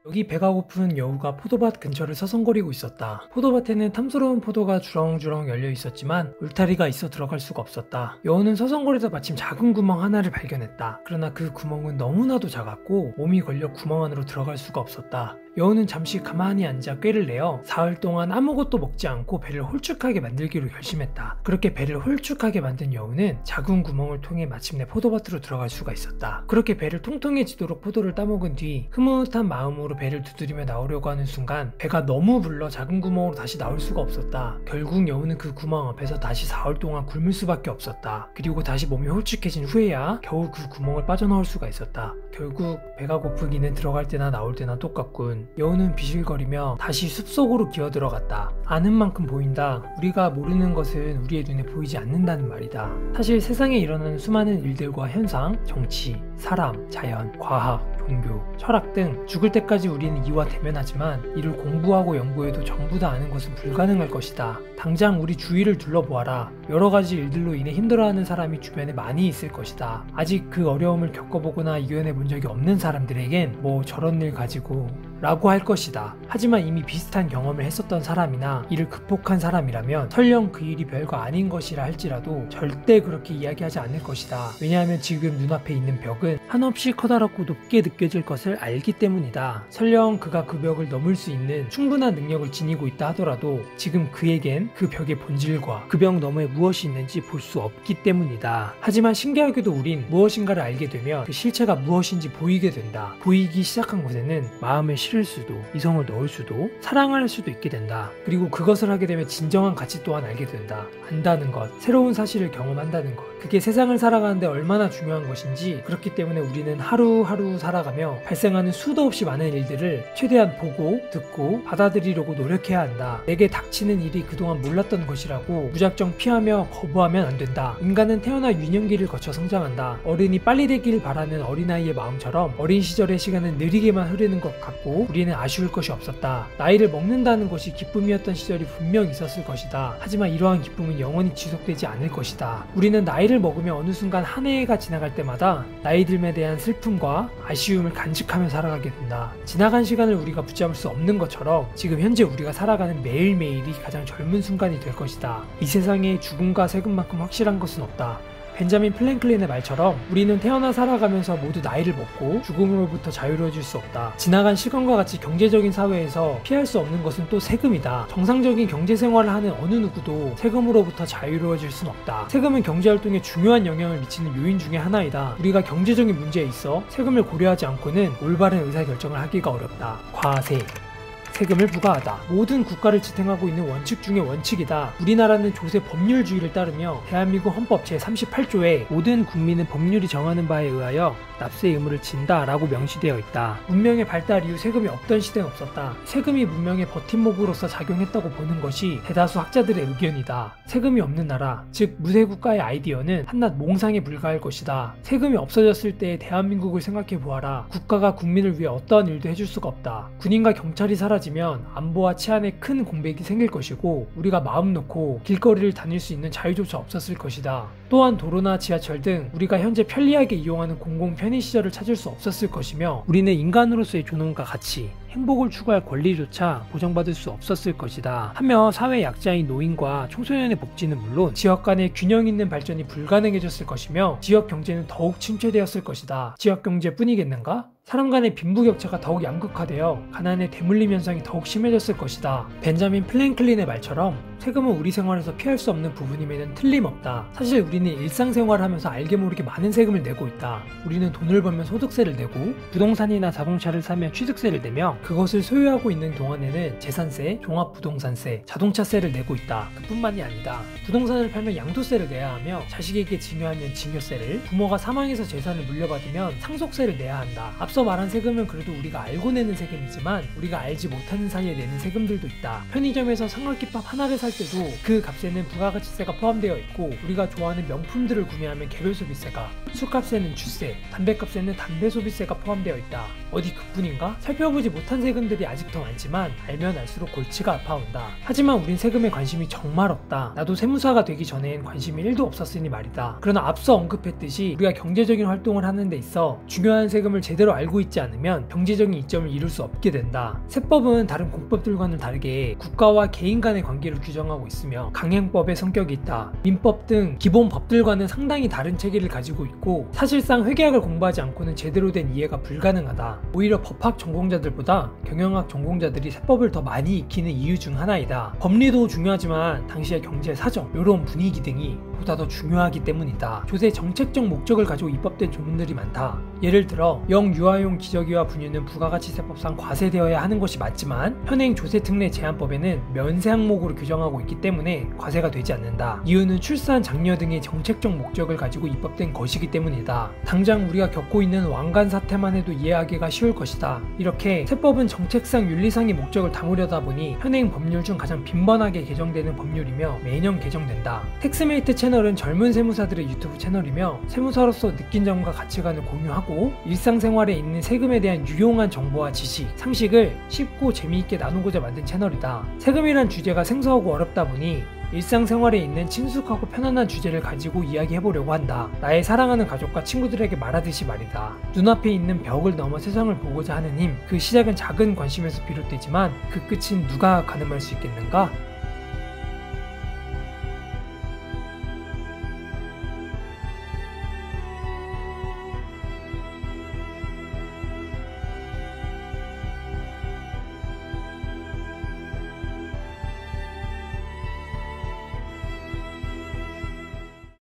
여기 배가 고픈 여우가 포도밭 근처를 서성거리고 있었다. 포도밭에는 탐스러운 포도가 주렁주렁 열려 있었지만 울타리가 있어 들어갈 수가 없었다. 여우는 서성거리다 마침 작은 구멍 하나를 발견했다. 그러나 그 구멍은 너무나도 작았고 몸이 걸려 구멍 안으로 들어갈 수가 없었다. 여우는 잠시 가만히 앉아 꾀를 내어 사흘 동안 아무것도 먹지 않고 배를 홀쭉하게 만들기로 결심했다. 그렇게 배를 홀쭉하게 만든 여우는 작은 구멍을 통해 마침내 포도밭으로 들어갈 수가 있었다. 그렇게 배를 통통해지도록 포도를 따먹은 뒤 흐뭇한 마음으로 배를 두드리며 나오려고 하는 순간 배가 너무 불러 작은 구멍으로 다시 나올 수가 없었다. 결국 여우는 그 구멍 앞에서 다시 사흘 동안 굶을 수밖에 없었다. 그리고 다시 몸이 홀쭉해진 후에야 겨우 그 구멍을 빠져나올 수가 있었다. 결국 배가 고프기는 들어갈 때나 나올 때나 똑같군. 여우는 비실거리며 다시 숲속으로 기어들어갔다. 아는 만큼 보인다. 우리가 모르는 것은 우리의 눈에 보이지 않는다는 말이다. 사실 세상에 일어나는 수많은 일들과 현상, 정치, 사람, 자연, 과학, 종교, 철학 등 죽을 때까지 우리는 이와 대면하지만 이를 공부하고 연구해도 전부 다 아는 것은 불가능할 것이다. 당장 우리 주위를 둘러보아라. 여러 가지 일들로 인해 힘들어하는 사람이 주변에 많이 있을 것이다. 아직 그 어려움을 겪어보거나 이겨내 본 적이 없는 사람들에겐 뭐 저런 일 가지고 라고 할 것이다. 하지만 이미 비슷한 경험을 했었던 사람이나 이를 극복한 사람이라면 설령 그 일이 별거 아닌 것이라 할지라도 절대 그렇게 이야기하지 않을 것이다. 왜냐하면 지금 눈앞에 있는 벽은 한없이 커다랗고 높게 느껴질 것을 알기 때문이다. 설령 그가 그 벽을 넘을 수 있는 충분한 능력을 지니고 있다 하더라도 지금 그에겐 그 벽의 본질과 그 벽 너머에 무엇이 있는지 볼 수 없기 때문이다. 하지만 신기하게도 우린 무엇인가를 알게 되면 그 실체가 무엇인지 보이게 된다. 보이기 시작한 곳에는 마음을 실을 수도, 이성을 넣을 수도, 사랑을 할 수도 있게 된다. 그리고 그것을 하게 되면 진정한 가치 또한 알게 된다. 안다는 것, 새로운 사실을 경험한다는 것, 그게 세상을 살아가는데 얼마나 중요한 것인지. 그렇기 때문에 우리는 하루하루 살아가며 발생하는 수도 없이 많은 일들을 최대한 보고, 듣고, 받아들이려고 노력해야 한다. 내게 닥치는 일이 그동안 몰랐던 것이라고 무작정 피하며 거부하면 안 된다. 인간은 태어나 유년기를 거쳐 성장한다. 어른이 빨리 되길 바라는 어린아이의 마음처럼 어린 시절의 시간은 느리게만 흐르는 것 같고 우리는 아쉬울 것이 없었다. 나이를 먹는다는 것이 기쁨이었던 시절이 분명 있었을 것이다. 하지만 이러한 기쁨은 영원히 지속되지 않을 것이다. 우리는 나이를 먹으며 어느 순간 한 해가 지나갈 때마다 나이 듦에 대한 슬픔과 아쉬움을 간직하며 살아가게 된다. 지나간 시간을 우리가 붙잡을 수 없는 것처럼 지금 현재 우리가 살아가는 매일매일이 가장 젊은 순간이 될 것이다. 이 세상에 죽음과 세금만큼 확실한 것은 없다. 벤자민 플랭클린의 말처럼 우리는 태어나 살아가면서 모두 나이를 먹고 죽음으로부터 자유로워질 수 없다. 지나간 시간과 같이 경제적인 사회에서 피할 수 없는 것은 또 세금이다. 정상적인 경제생활을 하는 어느 누구도 세금으로부터 자유로워질 수는 없다. 세금은 경제활동에 중요한 영향을 미치는 요인 중에 하나이다. 우리가 경제적인 문제에 있어 세금을 고려하지 않고는 올바른 의사결정을 하기가 어렵다. 과세, 세금을 부과하다. 모든 국가를 지탱하고 있는 원칙 중의 원칙이다. 우리나라는 조세 법률주의를 따르며 대한민국 헌법 제38조에 모든 국민은 법률이 정하는 바에 의하여 납세 의무를 진다 라고 명시되어 있다. 문명의 발달 이후 세금이 없던 시대는 없었다. 세금이 문명의 버팀목으로서 작용했다고 보는 것이 대다수 학자들의 의견이다. 세금이 없는 나라, 즉 무세국가의 아이디어는 한낱 몽상에 불과할 것이다. 세금이 없어졌을 때의 대한민국을 생각해 보아라. 국가가 국민을 위해 어떠한 일도 해줄 수가 없다. 군인과 경찰이 사라지면 안보와 치안에 큰 공백이 생길 것이고 우리가 마음 놓고 길거리를 다닐 수 있는 자유조차 없었을 것이다. 또한 도로나 지하철 등 우리가 현재 편리하게 이용하는 공공 편의시설을 찾을 수 없었을 것이며 우리는 인간으로서의 존엄과 가치, 행복을 추구할 권리조차 보장받을 수 없었을 것이다. 하며 사회 약자인 노인과 청소년의 복지는 물론 지역 간의 균형 있는 발전이 불가능해졌을 것이며 지역 경제는 더욱 침체되었을 것이다. 지역 경제뿐이겠는가? 사람 간의 빈부격차가 더욱 양극화되어 가난의 대물림 현상이 더욱 심해졌을 것이다. 벤자민 플랭클린의 말처럼 세금은 우리 생활에서 피할 수 없는 부분임에는 틀림없다. 사실 우리는 일상생활을 하면서 알게 모르게 많은 세금을 내고 있다. 우리는 돈을 벌면 소득세를 내고 부동산이나 자동차를 사면 취득세를 내며 그것을 소유하고 있는 동안에는 재산세, 종합부동산세, 자동차세를 내고 있다. 그뿐만이 아니다. 부동산을 팔면 양도세를 내야 하며 자식에게 증여하면 증여세를, 부모가 사망해서 재산을 물려받으면 상속세를 내야 한다. 앞서 말한 세금은 그래도 우리가 알고 내는 세금이지만 우리가 알지 못하는 사이에 내는 세금들도 있다. 편의점에서 삼각김밥 하나를 살 때도 그 값에는 부가가치세가 포함되어 있고 우리가 좋아하는 명품들을 구매하면 개별 소비세가, 술값에는 주세, 담배값에는 담배 소비세가 포함되어 있다. 어디 그뿐인가? 살펴보지 못한 못한 세금들이 아직 더 많지만 알면 알수록 골치가 아파온다. 하지만 우린 세금에 관심이 정말 없다. 나도 세무사가 되기 전엔 관심이 1도 없었으니 말이다. 그러나 앞서 언급했듯이 우리가 경제적인 활동을 하는 데 있어 중요한 세금을 제대로 알고 있지 않으면 경제적인 이점을 이룰 수 없게 된다. 세법은 다른 공법들과는 다르게 국가와 개인 간의 관계를 규정하고 있으며 강행법의 성격이 있다. 민법 등 기본 법들과는 상당히 다른 체계를 가지고 있고 사실상 회계학을 공부하지 않고는 제대로 된 이해가 불가능하다. 오히려 법학 전공자들보다 경영학 전공자들이 세법을 더 많이 익히는 이유 중 하나이다. 법리도 중요하지만 당시의 경제 사정, 이런 분위기 등이 보다 더 중요하기 때문이다. 조세 정책적 목적을 가지고 입법된 조문들이 많다. 예를 들어 영유아용 기저귀와 분유는 부가가치세법상 과세되어야 하는 것이 맞지만 현행 조세특례 제한법에는 면세 항목으로 규정하고 있기 때문에 과세가 되지 않는다. 이유는 출산, 장려 등의 정책적 목적을 가지고 입법된 것이기 때문이다. 당장 우리가 겪고 있는 왕관 사태만 해도 이해하기가 쉬울 것이다. 이렇게 세법은 정책상 윤리상의 목적을 담으려다 보니 현행 법률 중 가장 빈번하게 개정되는 법률이며 매년 개정된다. 텍스메이트 채널은 젊은 세무사들의 유튜브 채널이며 세무사로서 느낀 점과 가치관을 공유하고 일상생활에 있는 세금에 대한 유용한 정보와 지식, 상식을 쉽고 재미있게 나누고자 만든 채널이다. 세금이란 주제가 생소하고 어렵다 보니 일상생활에 있는 친숙하고 편안한 주제를 가지고 이야기해보려고 한다. 나의 사랑하는 가족과 친구들에게 말하듯이 말이다. 눈앞에 있는 벽을 넘어 세상을 보고자 하는 힘, 그 시작은 작은 관심에서 비롯되지만 그 끝은 누가 가늠할 수 있겠는가?